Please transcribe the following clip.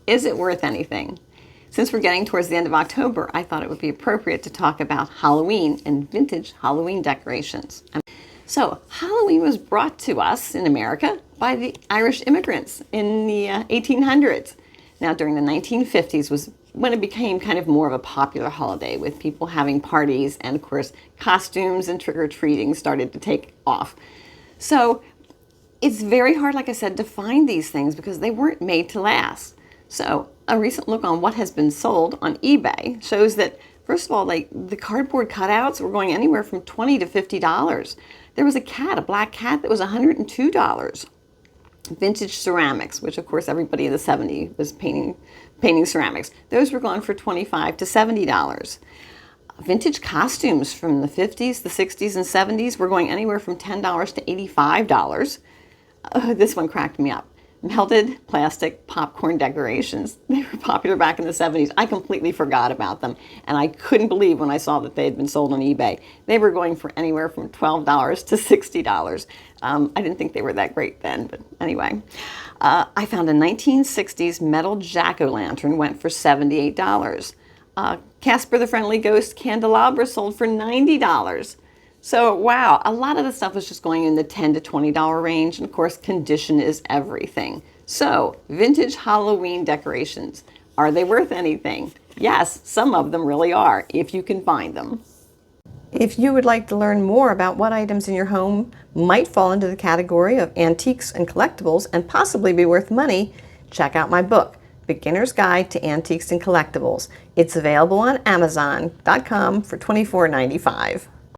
is it worth anything? Since we're getting towards the end of October, I thought it would be appropriate to talk about Halloween and vintage Halloween decorations. So Halloween was brought to us in America by the Irish immigrants in the 1800s. Now during the 1950s was when it became kind of more of a popular holiday, with people having parties, and of course costumes and trick-or-treating started to take off. So it's very hard, like I said, to find these things because they weren't made to last. So a recent look on what has been sold on eBay shows that, first of all, like the cardboard cutouts were going anywhere from $20 to $50. There was a cat, a black cat, that was $102. Vintage ceramics, which of course everybody in the 70s was painting ceramics. Those were going for $25 to $70. Vintage costumes from the 50s, the 60s, and 70s were going anywhere from $10 to $85. This one cracked me up. Melted plastic popcorn decorations. They were popular back in the 70s. I completely forgot about them, and I couldn't believe when I saw that they had been sold on eBay. They were going for anywhere from $12 to $60. I didn't think they were that great then, but anyway. I found a 1960s metal jack-o'-lantern went for $78. Casper the Friendly Ghost candelabra sold for $90. So wow, a lot of the stuff was just going in the $10 to $20 range, and of course condition is everything. So vintage Halloween decorations, are they worth anything? Yes, some of them really are, if you can find them. If you would like to learn more about what items in your home might fall into the category of antiques and collectibles and possibly be worth money, check out my book, Beginner's Guide to Antiques and Collectibles. It's available on Amazon.com for $24.95.